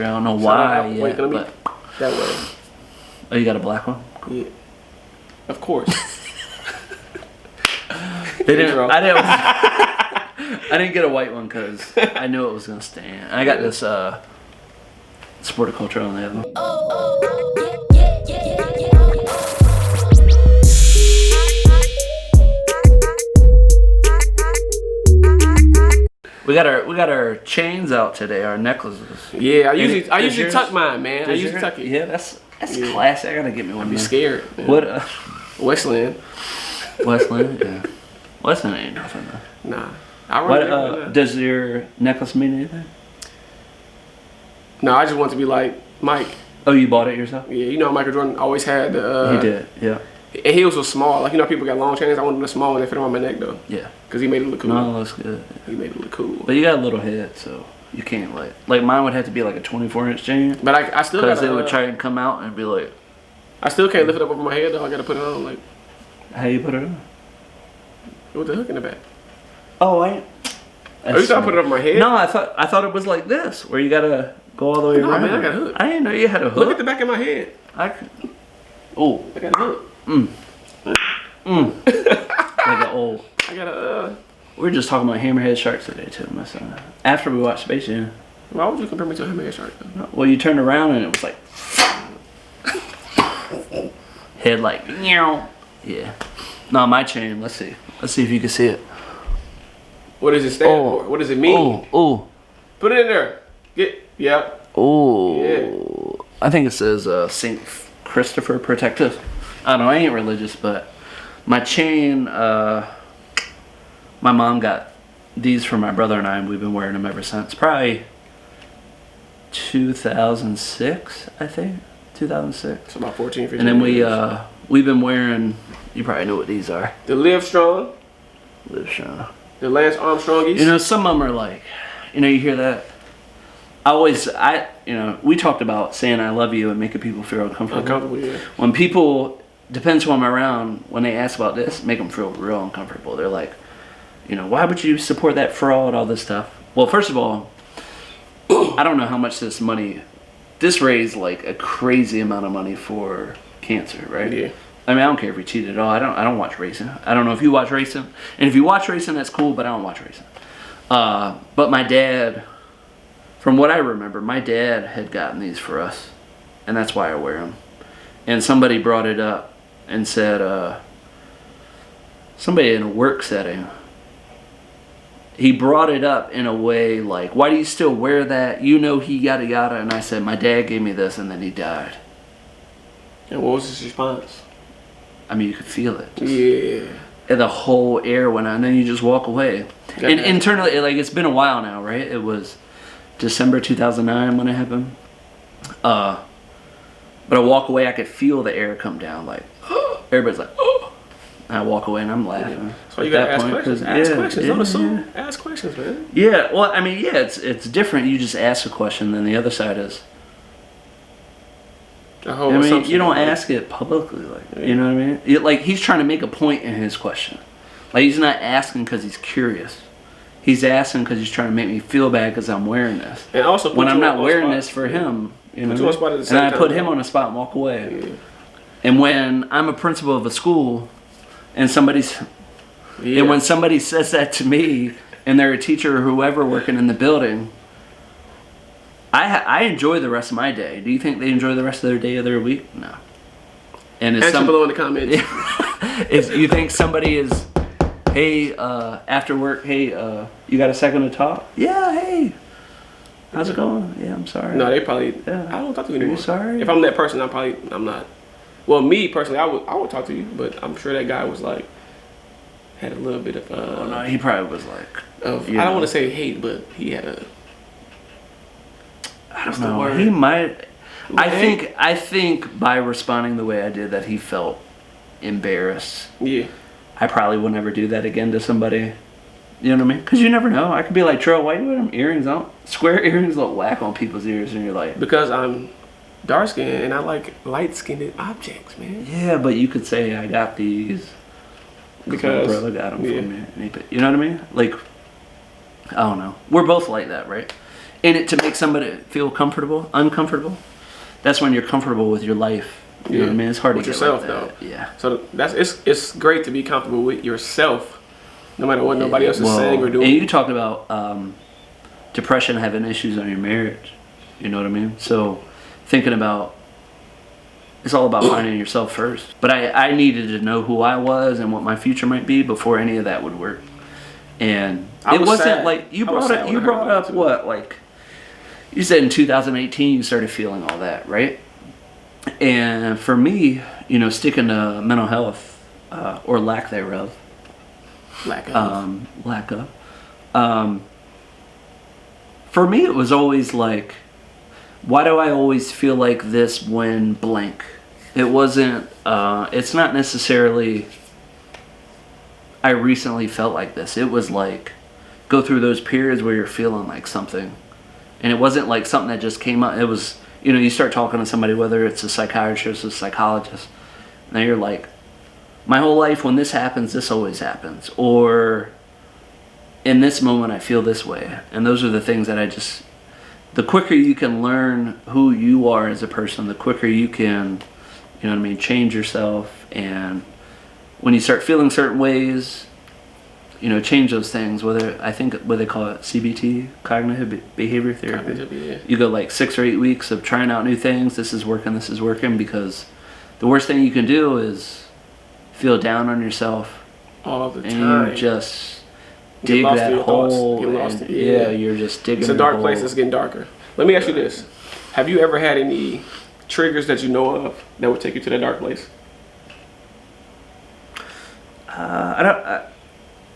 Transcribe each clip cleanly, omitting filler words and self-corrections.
I don't know why yet, but that way. Oh, you got a black one? Yeah. Of course. They didn't. I didn't get a white one because I knew it was gonna stand. I got this Sporticulture on the other one. We got our chains out today, our necklaces. Yeah, I usually tuck mine, man. I usually tuck it. Yeah, that's classy. I gotta get me one. I'd be scared. Man. What? Westland. Westland, yeah. Westland ain't nothing though. Nah. What? Does your necklace mean anything? No, I just want to be like Mike. Oh, you bought it yourself? Yeah, you know Michael Jordan always had the. He did, yeah. And his was small. Like, you know, people got long chains. I wanted them small and they fit around my neck though. Yeah. Because he made it look cool. No, that's good. He made it look cool. But you got a little head, so you can't like mine would have to be like a 24-inch chain. But I still because it would try and come out and be like. I still can't lift it up over my head though. I gotta put it on like. How you put it on? With the hook in the back. Oh, wait. Oh, you thought I put it over my head? No, I thought it was like this, where you gotta go all the way around. No, man, I got a hook. I didn't know you had a hook. Look at the back of my head. Oh, I got a hook. Like an old. I got a. We were just talking about hammerhead sharks today too, my son. After we watched Space Jam. Why would you compare me to a hammerhead shark? No, well, you turned around and it was like. Head like. Meow. Yeah. No, my chain. Let's see. Let's see if you can see it. What does it stand for? What does it mean? Oh. Put it in there. Yep. Oh. Yeah. I think it says Saint Christopher Protect Us. I don't know. I ain't religious, but my chain. My mom got these for my brother and I, and we've been wearing them ever since. Probably 2006, I think. 2006. So about 14, 15 And then years. we've been wearing. You probably know what these are. The Livestrong. Livestrong. The Lance Armstrongies. You know, some of them are like, you know, you hear that. We talked about saying I love you and making people feel uncomfortable. Yeah. When people, depends who I'm around, when they ask about this, make them feel real uncomfortable. They're like, you know, why would you support that fraud, all this stuff? Well, first of all, I don't know how much this raised like a crazy amount of money for cancer, right? Yeah. I mean, I don't care if you cheat at all. I don't watch racing. I don't know if you watch racing. And if you watch racing, that's cool, but I don't watch racing. But my dad, from what I remember, my dad had gotten these for us. And that's why I wear them. And somebody brought it up and said, somebody in a work setting, he brought it up in a way like, why do you still wear that? You know he yada yada. And I said, my dad gave me this and then he died. And what was his response? I mean, you could feel it. Yeah. And the whole air went out, and then you just walk away. And internally, like, it's been a while now, right? It was December 2009 when it happened. But I walk away, I could feel the air come down, like, everybody's like, oh. And I walk away and I'm laughing. So you gotta ask questions. Ask questions. Don't assume. Ask questions, man. Yeah, well, I mean, yeah, it's different. You just ask a question, then the other side is. I mean, you don't ask it publicly, like, you know what I mean? Like, he's trying to make a point in his question. Like, he's not asking because he's curious. He's asking because he's trying to make me feel bad because I'm wearing this. And also, when I'm not wearing this for him, you know, and I put him on a spot and walk away. Yeah. And when I'm a principal of a school, and and when somebody says that to me, and they're a teacher or whoever working in the building, I enjoy the rest of my day. Do you think they enjoy the rest of their day or their week? No. And answer below in the comments. If you think somebody is, hey, after work, hey, you got a second to talk? Yeah, hey. How's it going? Yeah, I'm sorry. No, they probably. Yeah. I don't talk to you anymore. Are you sorry? If I'm that person, I'm not. Well, me personally, I would talk to you, but I'm sure that guy was like, had a little bit of. Oh no, he probably was like. I don't want to say hate, but he had a. I don't know. He might. I think by responding the way I did, that he felt embarrassed. Yeah. I probably will never do that again to somebody. You know what I mean? Because you never know. I could be like, Trale, why are you wearing them earrings? Square earrings look whack on people's ears, and you're like, because I'm dark skinned and I like light skinned objects, man. Yeah, but you could say I got these because my brother got them for me. And you know what I mean? Like, I don't know. We're both like that, right? and it to make somebody feel uncomfortable. That's when you're comfortable with your life. You know what I mean? It's hard with to get yourself, like that. though. Yeah. So it's great to be comfortable with yourself, no matter what nobody else is saying or doing. And you talked about depression having issues on your marriage. You know what I mean? So thinking about, it's all about finding yourself first. But I needed to know who I was and what my future might be before any of that would work. And it wasn't sad. like you brought up what, like you said in 2018 you started feeling all that, right? And for me, you know, sticking to mental health or lack thereof, lack of. For me, it was always like, why do I always feel like this when blank? It wasn't. It's not necessarily. I recently felt like this. It was like, go through those periods where you're feeling like something, and it wasn't like something that just came up. It was, you know, you start talking to somebody, whether it's a psychiatrist or a psychologist, and you're like, my whole life when this happens, this always happens, or in this moment I feel this way. And those are the things that the quicker you can learn who you are as a person, the quicker you can, you know what I mean, change yourself. And when you start feeling certain ways, you know, change those things. Whether, I think what they call it, CBT, cognitive behavior therapy. You go like 6 or 8 weeks of trying out new things. This is working, because the worst thing you can do is feel down on yourself all the time. And you just dig that hole. You're just digging. It's a dark place that's getting darker. Let me ask you this: have you ever had any triggers that you know of that would take you to that dark place?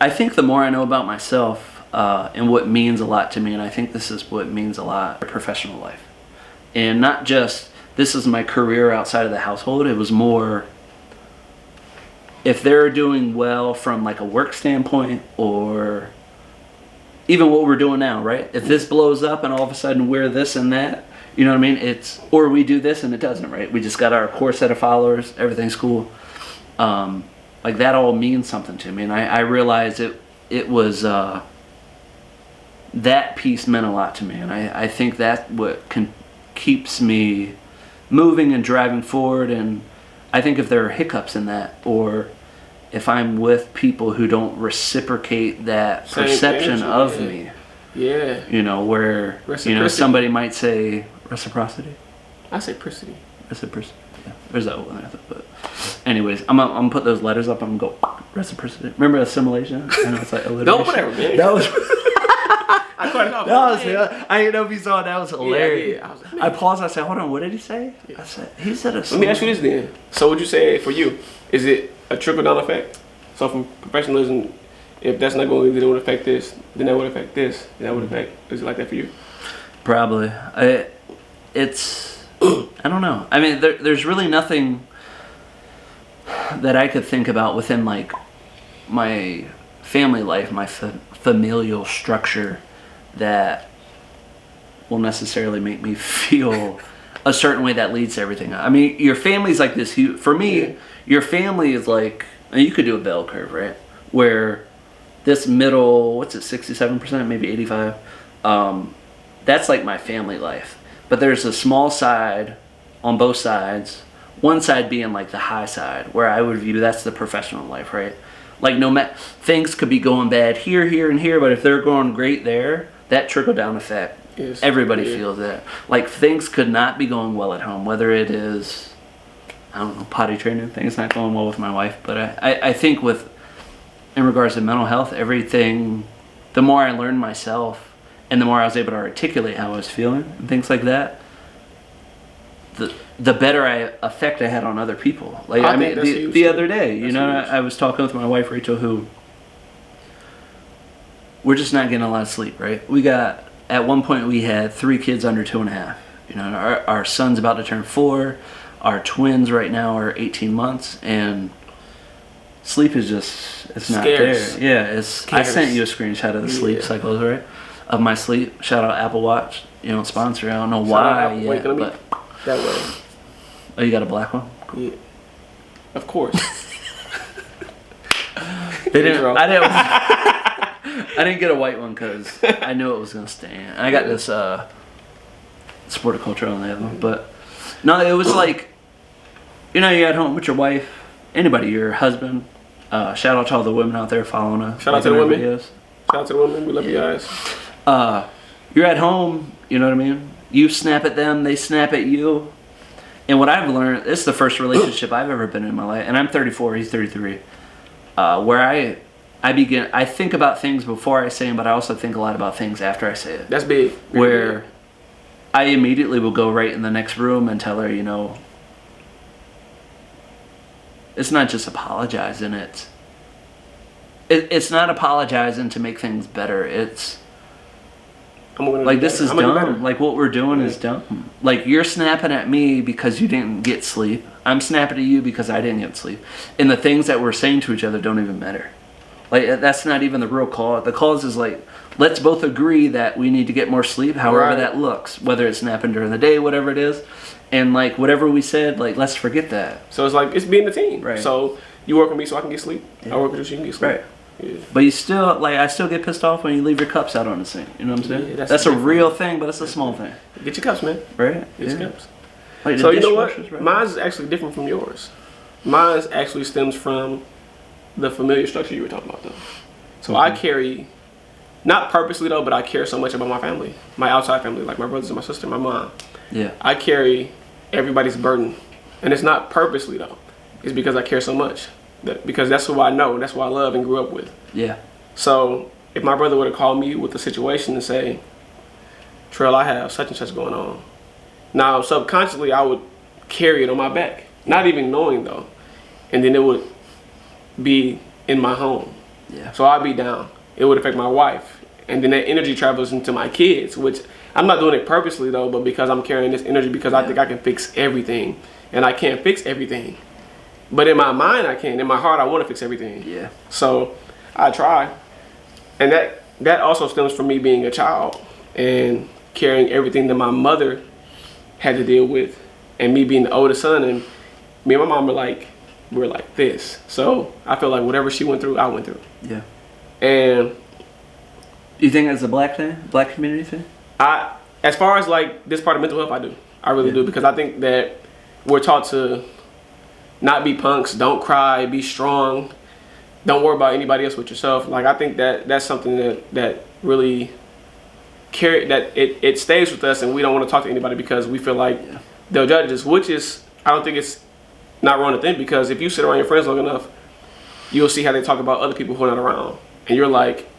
I think the more I know about myself and what means a lot to me, and I think this is what means a lot, professional life, and not just this is my career outside of the household. It was more, if they're doing well from like a work standpoint, or even what we're doing now, right? If this blows up and all of a sudden we're this and that, you know what I mean? Or we do this and it doesn't, right? We just got our core set of followers, everything's cool. Like that all means something to me. And I realized it was, that piece meant a lot to me. And I think that's what keeps me moving and driving forward. And I think if there are hiccups in that, or if I'm with people who don't reciprocate that perception of me, you know, where, you know, somebody might say reciprocity. I say pricity. Reciprocity. Yeah, there's that one. But anyways, I'm gonna put those letters up. I'm gonna go reciprocity. Remember assimilation? I know it's like alliteration. No, whatever, man. That was. I cut it off. I didn't know if you saw it. That was hilarious. Yeah. I paused. I said, "Hold on, what did he say?" I said, "He said a." Let me ask you this then. So, would you say for you, is it a trickle-down effect? So, from professionalism, if that's not going to affect this, then that would affect this, then that would affect. Is it like that for you? Probably. It's. I don't know. I mean, there's really nothing that I could think about within like my family life, my familial structure, that will necessarily make me feel a certain way that leads to everything. I mean, your family's like this huge. For me, your family is like, and you could do a bell curve, right? Where this middle, what's it, 67%, maybe 85%, that's like my family life. But there's a small side on both sides, one side being like the high side, where I would view that's the professional life, right? Like things could be going bad here, here, and here, but if they're going great there, that trickle-down effect, everybody feels that. Like things could not be going well at home, whether it is, I don't know, potty training, things not going well with my wife, but I think in regards to mental health, everything, the more I learned myself, and the more I was able to articulate how I was feeling and things like that, the better effect I had on other people. Like I mean, the other day, you know, I was talking with my wife Rachel, who we're just not getting a lot of sleep. Right? At one point we had 3 kids under 2.5. You know, our son's about to turn 4. Our twins right now are 18 months, and sleep is just it's not scarce. there. Yeah, I sent you a screenshot of the sleep cycles, right? Of my sleep. Shout out Apple Watch. You don't sponsor. I don't know why yet, but that way. Oh, you got a black one? Cool. Yeah. Of course. They didn't. I didn't. I didn't get a white one because I knew it was gonna stain. I got this sport culture on the other one, but no, it was like, you're at home with your wife, anybody, your husband. Shout out to all the women out there following us. Shout out to the women. Videos. Shout out to the women. We love you guys. You're at home. You know what I mean? You snap at them, they snap at you. And what I've learned, this is the first relationship I've ever been in my life, and I'm 34, he's 33, where I think about things before I say them, but I also think a lot about things after I say it. That's big. Where I immediately will go right in the next room and tell her, it's not just apologizing, it's not apologizing to make things better, it's like, this is dumb. Like, what we're doing is dumb. Like, you're snapping at me because you didn't get sleep. I'm snapping at you because I didn't get sleep. And the things that we're saying to each other don't even matter. Like, that's not even the real cause. The cause is like, let's both agree that we need to get more sleep, however that looks. Whether it's napping during the day, whatever it is. And, like, whatever we said, like, let's forget that. So it's like, it's being a team. Right. So you work with me so I can get sleep. Yeah. I work with you so you can get sleep. Right. Yeah. But you still, like, I still get pissed off when you leave your cups out on the sink. You know what I'm saying? Yeah, that's a real thing, but it's a small thing. Get your cups, man. Right? Get your cups. Like, so you know what? Right? Mine's actually different from yours. Mine's actually stems from the familiar structure you were talking about, though. So I carry, not purposely though, but I care so much about my family, my outside family, like my brothers and my sister, my mom. Yeah. I carry everybody's burden, and it's not purposely though. It's because I care so much. Because that's who I know, that's who I love and grew up with. Yeah. So if my brother would have called me with a situation and say, Trale, I have such and such going on. Now, subconsciously, I would carry it on my back, not even knowing though. And then it would be in my home. Yeah. So I'd be down. It would affect my wife. And then that energy travels into my kids, which I'm not doing it purposely though, but because I'm carrying this energy because I think I can fix everything. And I can't fix everything. But in my mind, I can. In my heart, I want to fix everything. Yeah. So I try. And that also stems from me being a child and carrying everything that my mother had to deal with. And me being the oldest son. And me and my mom we're like this. So I feel like whatever she went through, I went through. Yeah. And you think that's a black thing? Black community thing? As far as like this part of mental health, I do. I really do. Because I think that we're taught to not be punks, don't cry, be strong, don't worry about anybody else with yourself. Like, I think that's something that really it stays with us, and we don't want to talk to anybody because we feel like they'll judge us, which is, I don't think it's not wrong to think, because if you sit around your friends long enough, you'll see how they talk about other people who are not around. And you're like,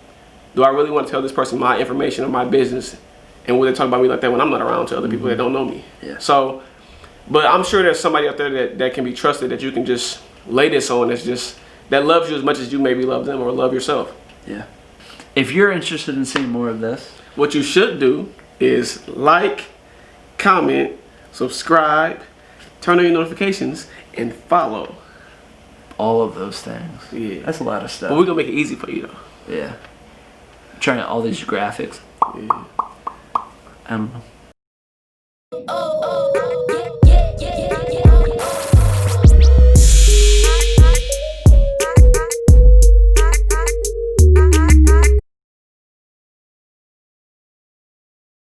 do I really want to tell this person my information or my business? And will they talk about me like that when I'm not around to other people that don't know me? Yeah. So, but I'm sure there's somebody out there that can be trusted, that you can just lay this on, that loves you as much as you maybe love them or love yourself. Yeah. If you're interested in seeing more of this, what you should do is like, comment, subscribe, turn on your notifications, and follow. All of those things. Yeah. That's a lot of stuff. But we're going to make it easy for you, though. Yeah. Trying all these graphics. Yeah. I don't know.